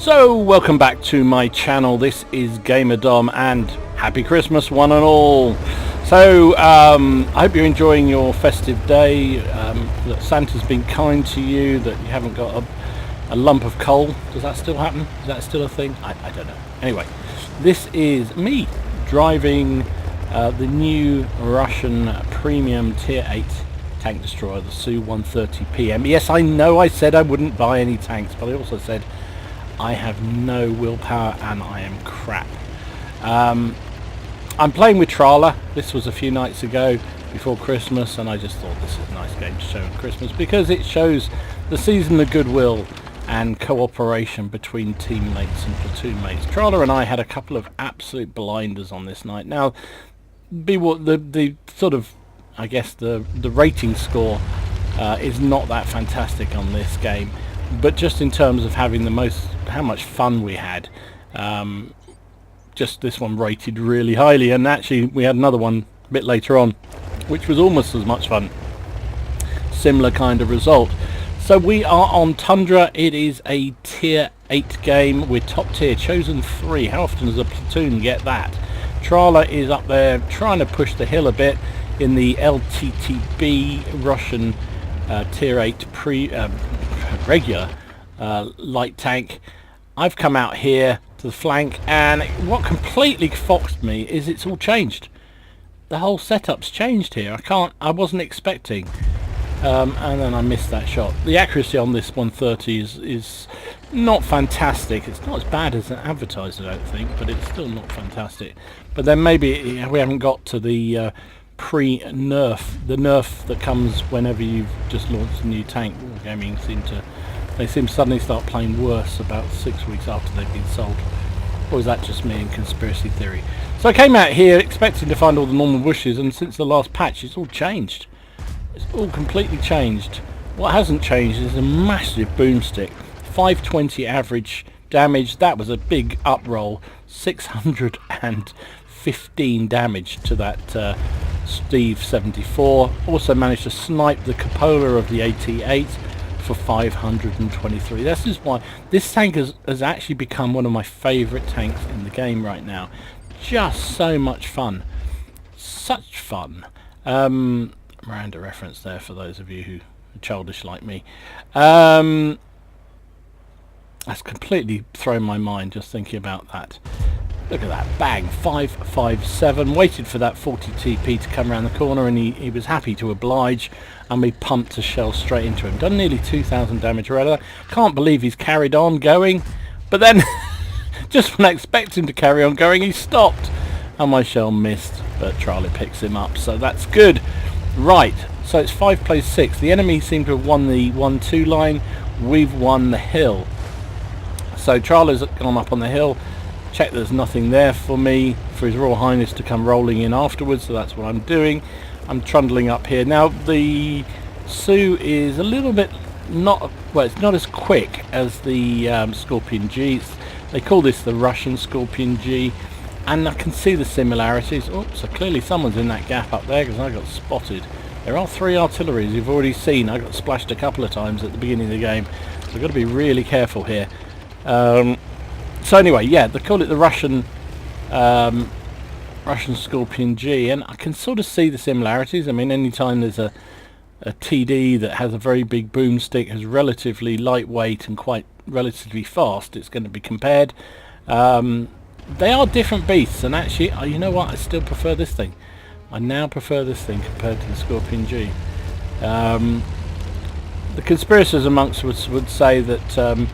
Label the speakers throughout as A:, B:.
A: So, welcome back to my channel. This is GamerDom and Happy Christmas one and all. So, I hope you're enjoying your festive day, that Santa's been kind to you, that you haven't got a lump of coal. Does that still happen? Is that still a thing? I don't know. Anyway, this is me driving the new Russian premium tier 8 tank destroyer, the SU-130PM. Yes, I know I said I wouldn't buy any tanks, but I also said I have no willpower and I am crap. I'm playing with Trala. This was a few nights ago before Christmas, and I just thought this is a nice game to show at Christmas because it shows the season of goodwill and cooperation between teammates and platoon mates. Trala and I had a couple of absolute blinders on this night. Now, the sort of, I guess the rating score is not that fantastic on this game, but just in terms of having how much fun we had, just this one rated really highly, and actually we had another one a bit later on which was almost as much fun, similar kind of result. So we are on Tundra. It is a tier 8 game. We're top tier, chosen 3. How often does a platoon get that? Trala is up there trying to push the hill a bit in the LTTB Russian tier 8 regular light tank. I've come out here to the flank, and what completely foxed me is it's all changed. The whole setup's changed here. I wasn't expecting, and then I missed that shot. The accuracy on this 130 is not fantastic. It's not as bad as advertised, I don't think, but it's still not fantastic. But then maybe we haven't got to the pre-nerf, the nerf that comes whenever you've just launched a new tank. Wargaming seem to suddenly start playing worse about 6 weeks after they've been sold. Or is that just me and conspiracy theory? So I came out here expecting to find all the normal bushes, and since the last patch it's all changed. It's all completely changed. What hasn't changed is a massive boomstick. 520 average damage. That was a big up roll. 615 damage to that Steve 74. Also managed to snipe the cupola of the AT8 for 523. This is why this tank has actually become one of my favourite tanks in the game right now. Just so much fun. Such fun. Miranda reference there for those of you who are childish like me. That's completely thrown my mind just thinking about that. Look at that, bang, 557, waited for that 40 TP to come around the corner, and he was happy to oblige, and we pumped a shell straight into him. Done nearly 2,000 damage already. Can't believe he's carried on going, but then, just when I expect him to carry on going, he stopped, and my shell missed, but Charlie picks him up, so that's good. Right, so it's 5 plays 6. The enemy seem to have won the 1-2 line, we've won the hill. So Charlie's gone up on the hill. Check there's nothing there for me, for His Royal Highness to come rolling in afterwards, so that's what I'm doing. I'm trundling up here. Now the Su is a little bit it's not as quick as the Scorpion G. They call this the Russian Scorpion G, and I can see the similarities. Oh, so clearly someone's in that gap up there because I got spotted. There are 3 artilleries you've already seen. I got splashed a couple of times at the beginning of the game, so I've got to be really careful here. So anyway, yeah, they call it the Russian Scorpion G, and I can sort of see the similarities. I mean, anytime there's a TD that has a very big boomstick, is relatively lightweight and quite relatively fast, it's going to be compared. They are different beasts, and actually, you know what, I still prefer this thing. I now prefer this thing compared to the Scorpion G. The conspirators amongst us would say that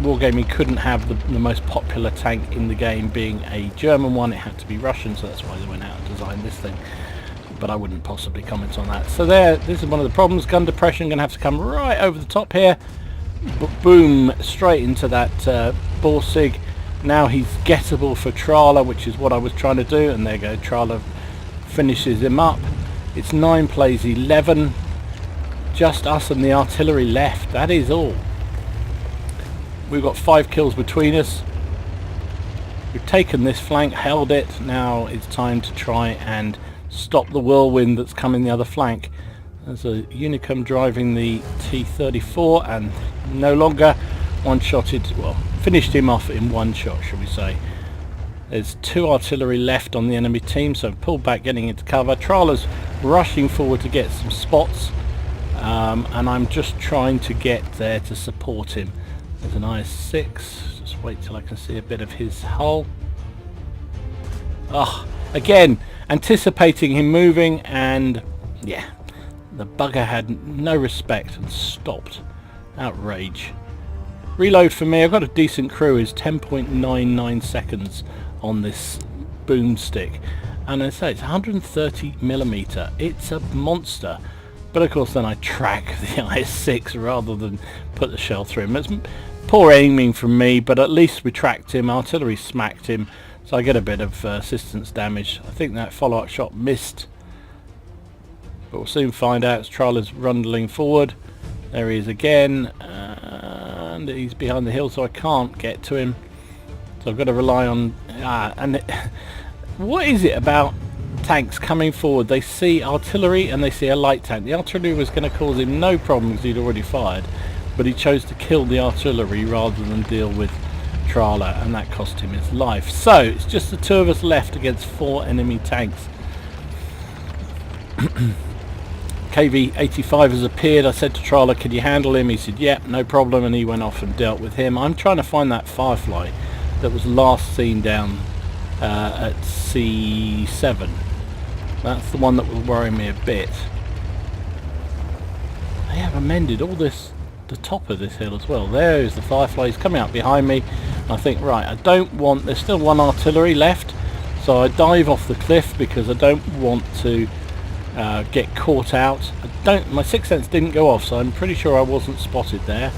A: Wargaming couldn't have the most popular tank in the game being a German one. It had to be Russian, so that's why they went out and designed this thing. But I wouldn't possibly comment on that. So this is one of the problems. Gun depression, going to have to come right over the top here. Boom, straight into that Borsig. Now he's gettable for Trala, which is what I was trying to do, and there you go, Trala finishes him up. It's 9 plays 11. Just us and the artillery left. That is all. We've got 5 kills between us. We've taken this flank, held it. Now it's time to try and stop the whirlwind that's coming the other flank. There's a Unicum driving the T-34 and no longer one-shotted, well, finished him off in one shot, shall we say. There's 2 artillery left on the enemy team, so pulled back getting into cover. Trawler's rushing forward to get some spots, and I'm just trying to get there to support him. There's an IS-6, just wait till I can see a bit of his hull. Again, anticipating him moving, and yeah, the bugger had no respect and stopped. Outrage. Reload for me, I've got a decent crew, is 10.99 seconds on this boomstick. And as I say, it's 130mm. It's a monster. But of course then I track the IS-6 rather than put the shell through him. It's poor aiming from me, but at least we tracked him. Artillery smacked him, so I get a bit of assistance damage. I think that follow-up shot missed, but we'll soon find out. Trawler's rundling forward. There he is again, and he's behind the hill, so I can't get to him. So I've got to rely on... what is it about tanks coming forward? They see artillery and they see a light tank. The artillery was going to cause him no problem because he'd already fired, but he chose to kill the artillery rather than deal with Trawler, and that cost him his life. So it's just the 2 of us left against 4 enemy tanks. KV-85 has appeared. I said to Trawler, can you handle him? He said, yep, no problem, and he went off and dealt with him. I'm trying to find that Firefly that was last seen down at C7. That's the one that will worry me a bit. They have amended all this, the top of this hill as well. There is the Firefly. He's coming up behind me. I think, right, I don't want... There's still 1 artillery left, so I dive off the cliff because I don't want to get caught out. My sixth sense didn't go off, so I'm pretty sure I wasn't spotted there.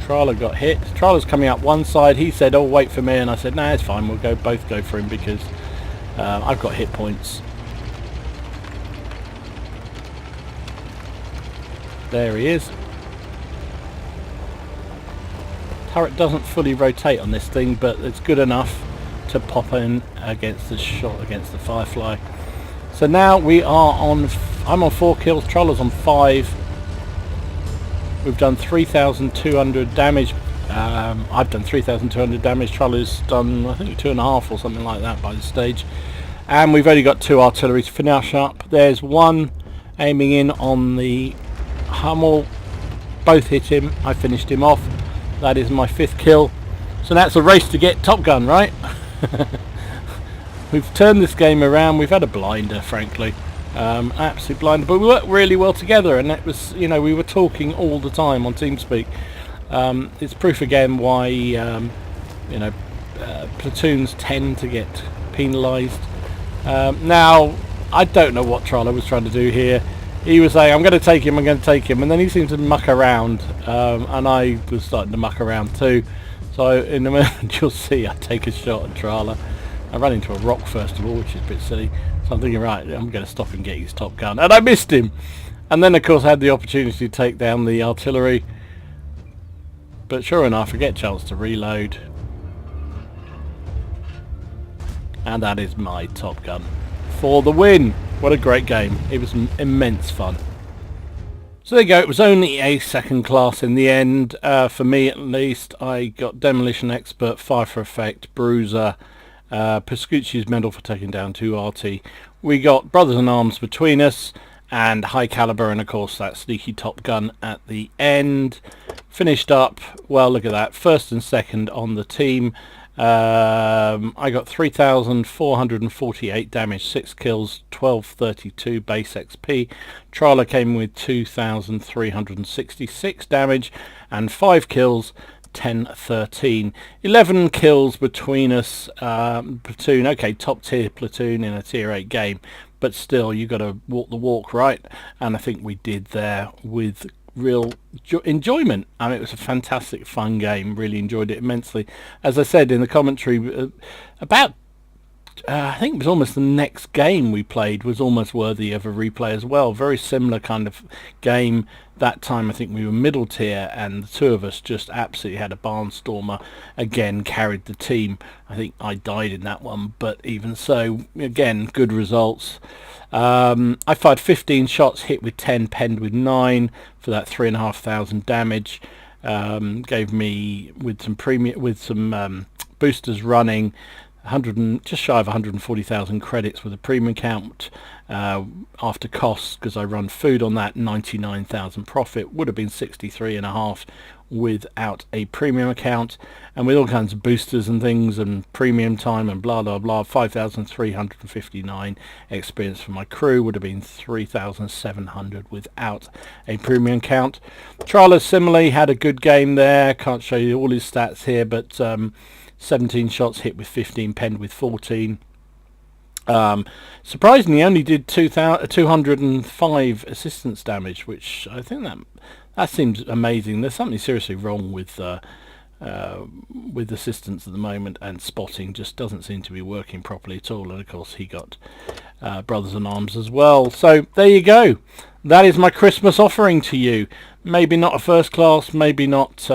A: Trawler got hit. Trawler's coming up one side. He said, oh, wait for me, and I said, nah, it's fine, we'll both go for him because I've got hit points. There he is. Turret doesn't fully rotate on this thing, but it's good enough to pop in against the shot against the Firefly. So now we are on... I'm on 4 kills, Trawler's on 5. We've done 3,200 damage. I've done 3,200 damage. Trawler's done, I think, 2.5 or something like that by this stage. And we've only got 2 artillery to finish up. There's 1 aiming in on the Hummel. Both hit him. I finished him off. That is my 5th kill. So that's a race to get Top Gun, right? We've turned this game around. We've had a blinder, frankly. Absolute blinder, but we worked really well together, and that was, you know, we were talking all the time on TeamSpeak. It's proof again why you know, platoons tend to get penalised. Now I don't know what Trawler was trying to do here. He was saying, I'm going to take him, I'm going to take him, and then he seemed to muck around, and I was starting to muck around too. So in a moment you'll see I take a shot at Trawler. I ran into a rock first of all, which is a bit silly. So I'm thinking, right, I'm going to stop and get his Top Gun. And I missed him. And then, of course, I had the opportunity to take down the artillery. But sure enough, I get a chance to reload. And that is my Top Gun for the win. What a great game. It was immense fun. So there you go. It was only a second class in the end. For me, at least, I got Demolition Expert, Fire for Effect, Bruiser, Pascucci's medal for taking down 2 RT. We got Brothers in Arms between us, and High Caliber, and of course that sneaky Top Gun at the end. Finished up, well, look at that, 1st and 2nd on the team. I got 3,448 damage, 6 kills, 1232 base XP. Trawler came with 2,366 damage and 5 kills, 10-13. 11 kills between us. Platoon, okay, top tier platoon in a tier 8 game, but still you got to walk the walk, right? And I think we did there with real enjoyment. I mean, it was a fantastic fun game, really enjoyed it immensely. As I said in the commentary, about I think it was almost the next game we played was almost worthy of a replay as well. Very similar kind of game, That time I think we were middle tier, and the two of us just absolutely had a barnstormer. Again, carried the team. I think I died in that one, but even so, again, good results. I fired 15 shots, hit with 10, penned with 9 for that 3,500 damage. Gave me, with some boosters running, just shy of 140,000 credits with a premium count after costs, because I run food on that. 99,000 profit, would have been 63.5 without a premium account, and with all kinds of boosters and things and premium time and blah blah blah. 5,359 experience for my crew, would have been 3,700 without a premium count. Trala similarly had a good game there. Can't show you all his stats here, but 17 shots, hit with 15, penned with 14. Surprisingly only did 205 assistance damage, which I think that seems amazing. There's something seriously wrong with assistance at the moment, and spotting just doesn't seem to be working properly at all. And of course he got brothers in arms as well. So there you go. That is my Christmas offering to you. Maybe not a first class, maybe not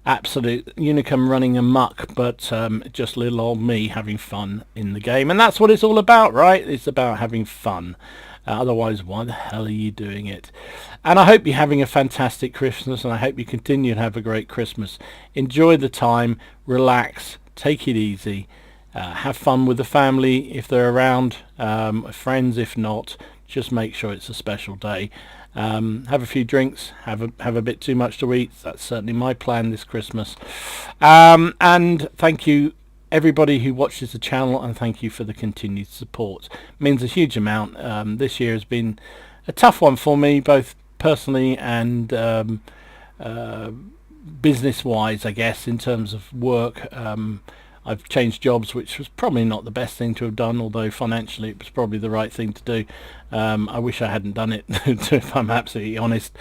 A: absolute Unicum running amok, but just little old me having fun in the game. And that's what it's all about, right? It's about having fun. Otherwise, why the hell are you doing it? And I hope you're having a fantastic Christmas, and I hope you continue to have a great Christmas. Enjoy the time, relax, take it easy, have fun with the family if they're around, friends if not. Just make sure it's a special day. Have a few drinks, have a bit too much to eat. That's certainly my plan this Christmas. And thank you everybody who watches the channel, and thank you for the continued support. It means a huge amount. This year has been a tough one for me, both personally and business wise, I guess, in terms of work. I've changed jobs, which was probably not the best thing to have done, although financially it was probably the right thing to do. I wish I hadn't done it, if I'm absolutely honest.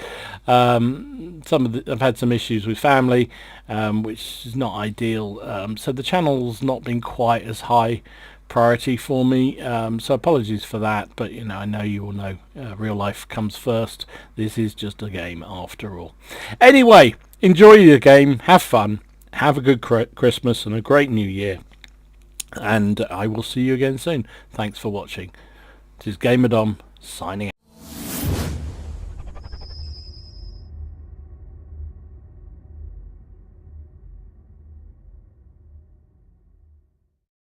A: I've had some issues with family, which is not ideal. So the channel's not been quite as high priority for me. So apologies for that, but I know you all know real life comes first. This is just a game after all. Anyway, enjoy your game, have fun. Have a good Christmas and a great New Year, and I will see you again soon. Thanks for watching. This is Gamer Dom signing out.